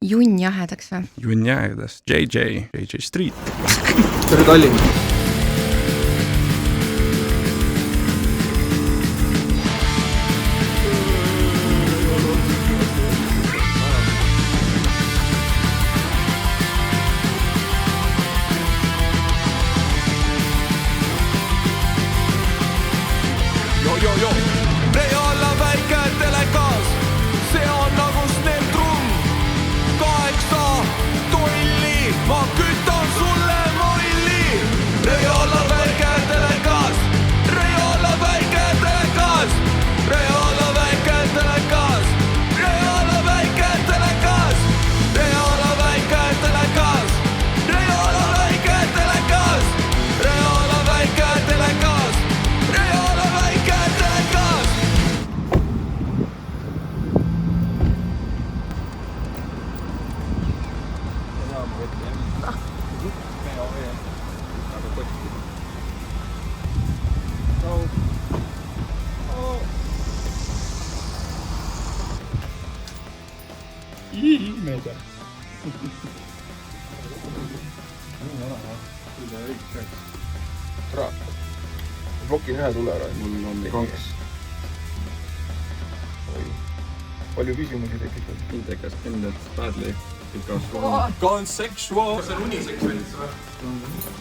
Junn jahedaks või? Junn jahedaks, JJ Street. Tere Tallinn. Meedia. Blokin ühe tule ära. Mul on kaks. Palju küsimusi tekitab. Intekas ended badly because consensual. See on uniseksualis või?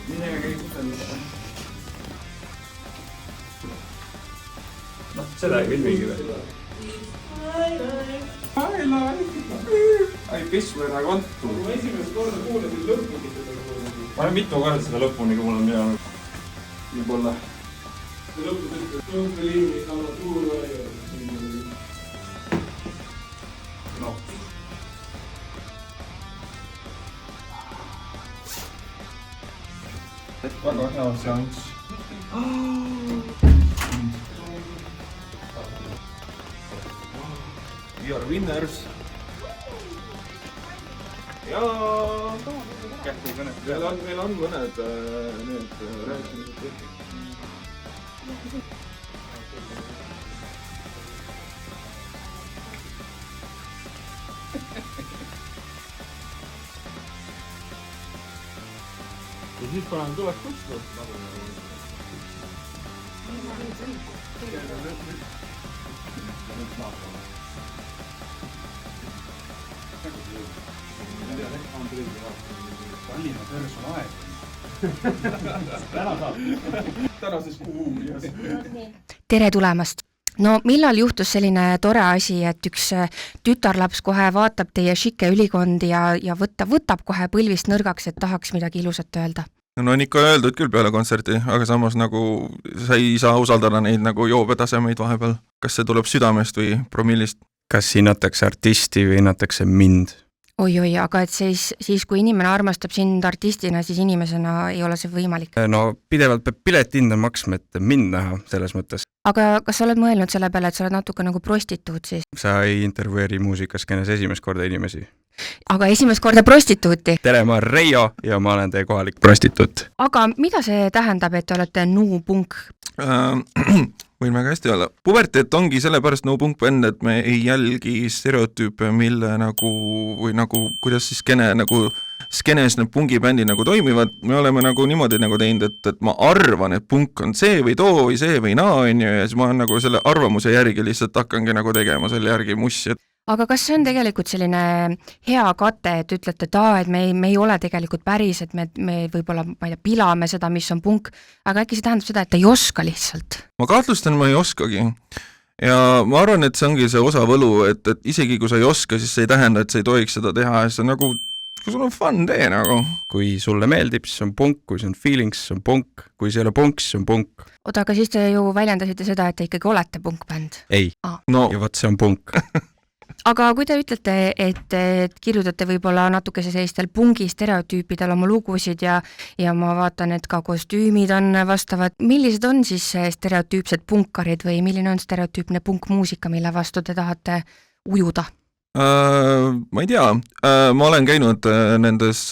Minega ei kuselda. Noh, seda ei filmigi või? I piss when I want to. Ma esimest korda kuulasin lõpuni seda kuulasin. Ma olen mitu korda seda lõpuni kuulan mina. Võib-olla. See lõpus ütleb, tõmbeliini sama tuura ja... No. Väga hea seanss. We are winners. Ja meil on mõned need rääkimised. Ja siis panen tuleks kutsu. Tallinna personaal aeg. Täna saab. Tänases kuulias. Tere tulemast! No millal juhtus selline tore asi, et üks tütarlaps kohe vaatab teie šikke ülikondi ja võtab kohe põlvist nõrgaks, et tahaks midagi ilusat öelda? No on ikka öeldud küll peale kontserti, aga samas nagu sa ei saa usaldada neid nagu joobetasemeid vahepeal. Kas see tuleb südamest või promillist? Kas hinnatakse artisti või hinnatakse mind? Oi, aga et siis kui inimene armastab sind artistina, siis inimesena ei ole see võimalik. No pidevalt peab piletihinda maksma, et mind näha selles mõttes. Aga kas sa oled mõelnud selle peale, et sa oled natuke nagu prostituut siis? Sa ei intervjueeri muusikaskenes esimest korda inimesi. Aga esimest korda prostituuti? Tere, ma olen Reijo ja ma olen teie kohalik prostituut. Aga mida see tähendab, et te olete nuupunk? Võin väga hästi olla. Puberteet ongi sellepärast nuupunk-bänd, et me ei jälgi stereotüüpe, mille nagu, või nagu, kuidas siis skenes need pungibändid nagu toimivad. Me oleme nagu niimoodi nagu teinud, et ma arvan, et punk on see või too või see või naa, ja siis ma nagu selle arvamuse järgi lihtsalt hakkangi nagu tegema selle järgi mussi. Aga kas see on tegelikult selline hea kate, et ütlete, et me ei ole tegelikult päris, et me võib-olla, ma ei tea, pilame seda, mis on punk, aga äkki see tähendab seda, et ei oska lihtsalt? Ma kahtlustan, ma ei oskagi. Ja ma arvan, et see ongi see osa võlu, et isegi kui sa ei oska, siis see ei tähenda, et sa ei tohiks seda teha, ja see on nagu, kui sul on fun tee nagu. Kui sulle meeldib, siis on punk, kui see on feelings, siis on punk, kui see ei ole punk, siis on punk. Oota, aga siis te ju väljendasite seda, et te ikkagi olete punkbänd. Ei, no. Ja võt see on punk. Aga kui te ütlete, et kirjutate võib-olla natukese sellistel pungi stereotüüpidel oma lugusid ja ma vaatan, et ka kostüümid on vastavad, millised on siis stereotüüpsed punkarid või milline on stereotüüpne punkmuusika, mille vastu te tahate ujuda? Ma ei tea, ma olen käinud nendes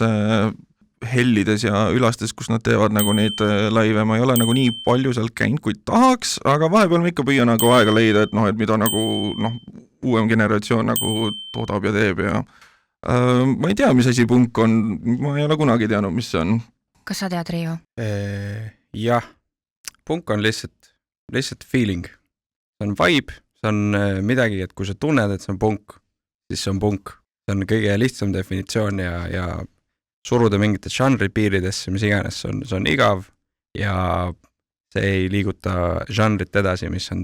hellides ja ülastes, kus nad teevad nagu neid laive, ma ei ole nagu nii palju sealt käinud, kui tahaks, aga vahepeal ma ikka püüan nagu aega leida, et mida nagu uuem generatsioon nagu toodab ja teeb ja Ma ei tea, mis asi punk on, ma ei ole kunagi teadnud, mis see on. kas sa tead, Riio? Jah, punk on lihtsalt feeling. See on vibe, see on midagi, et kui sa tunned, et see on punk, siis see on punk. See on kõige lihtsam definitsioon ja suruda mingite žanri piiridesse, mis iganes, see on igav ja see ei liiguta žanrit edasi, mis on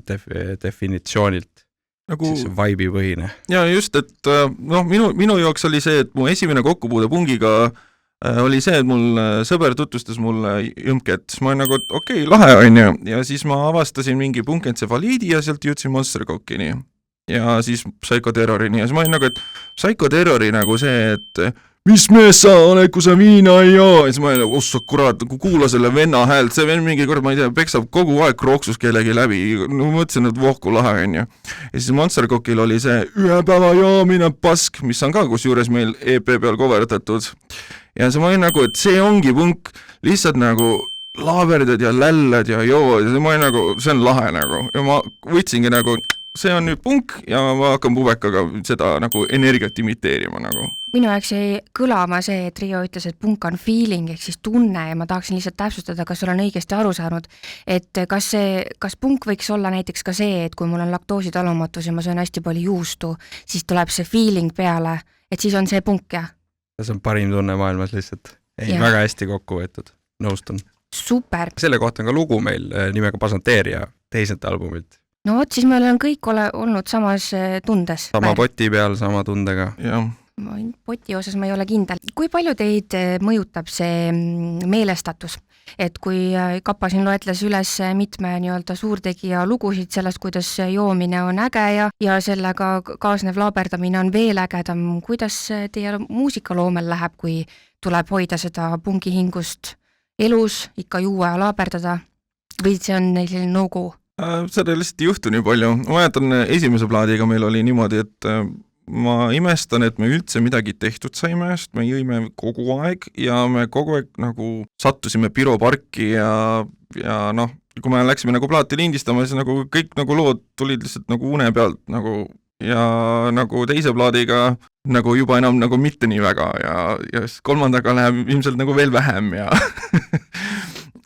definitsioonilt siis vibe'i põhine. Ja just, et minu jaoks oli see, et mu esimene kokkupuude pungiga oli see, et mul sõber tutvustas mulle Jõmket, siis ma olin nagu, et okei, lahe on ju, ja siis ma avastasin mingi punkentsefaliidi ja sealt jõudsin Monster Cockini ja siis Psycho Terrorini ja siis ma olin nagu, et Psycho Terrori nagu see, et mis mees sa oled, kui sa viina ei joo, ja siis ma olin nagu, ossa kurat, kuula selle venna häält, see venn mingi kord, ma ei tea, peksab kogu aeg krooksus kellegi läbi, no mõtlesin, et vohku lahe on ju. Ja siis Monster Cockil oli see ühe päeva joomine pask, mis on ka kusjuures meil EP peal coverdatud. Ja siis ma olin nagu, et see ongi punk, lihtsalt nagu laaberdad ja lällad ja joo, ja ma olin nagu, see on lahe nagu, ja ma võtsingi nagu, see on nüüd punk ja ma hakkan pubekaga seda nagu energiat imiteerima nagu. Minu jaoks jäi kõlama see, et Riio ütles, et punk on feeling ehk siis tunne ja ma tahaksin lihtsalt täpsustada, kas sul on õigesti aru saanud, et kas punk võiks olla näiteks ka see, et kui mul on laktoositalumatus ja ma söön hästi palju juustu, siis tuleb see feeling peale, et siis on see punk, jah? See on parim tunne maailmas lihtsalt. Ei, väga hästi kokku võetud, nõustun. Super. Selle kohta on ka lugu meil nimega Pasanteeria teiselt albumilt. No vot, siis me oleme kõik olnud samas tundes. Sama poti peal, sama tundega. Jah. Poti osas ma ei ole kindel. Kui palju teid mõjutab see meelestatus? Et kui Kapa siin loetles üles mitme nii-öelda suurtegija lugusid sellest, kuidas joomine on äge ja sellega kaasnev laaberdamine on veel ägedam, kuidas teie muusikaloomel läheb, kui tuleb hoida seda pungihingust elus, ikka juua ja laaberdada? Või see on neil selline no-go? Seda lihtsalt ei juhtu nii palju. Ma mäletan, esimese plaadiga meil oli niimoodi, et ma imestan, et me üldse midagi tehtud saime, sest me jõime kogu aeg ja me kogu aeg nagu sattusime Piro parki ja kui me läksime nagu plaati lindistama, siis nagu kõik nagu lood tulid lihtsalt nagu une pealt nagu ja nagu teise plaadiga nagu juba enam nagu mitte nii väga ja kolmandaga läheb ilmselt nagu veel vähem ja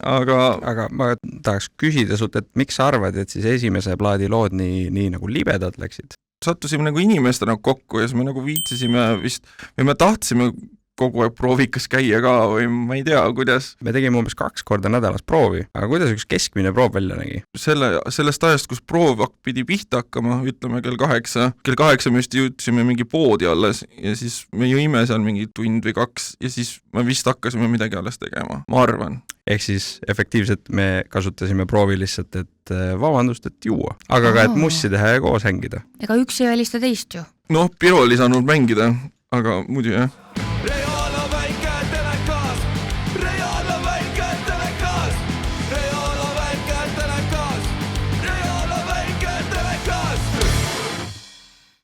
aga ma tahaks küsida sult, et miks sa arvad, et siis esimese plaadi lood nii nagu libedad läksid? Sattusime nagu inimestena kokku ja siis me nagu viitsisime vist, või me tahtsime kogu aeg proovikas käia ka või ma ei tea, kuidas. Me tegime umbes 2 korda nädalas proovi, aga kuidas üks keskmine proov välja nägi? Sellest ajast, kus proov pidi pihta hakkama, ütleme kell 8 me just jõudsime mingi poodi alles ja siis me jõime seal mingi tund või 2 ja siis me vist hakkasime midagi alles tegema, ma arvan. Ehk siis efektiivselt me kasutasime proovi lihtsalt, et vabandust, et juua, aga ka, et mussi teha ja koos hängida. Ega üks ei välista teist ju. Piro oli saanud mängida, aga muidu jah.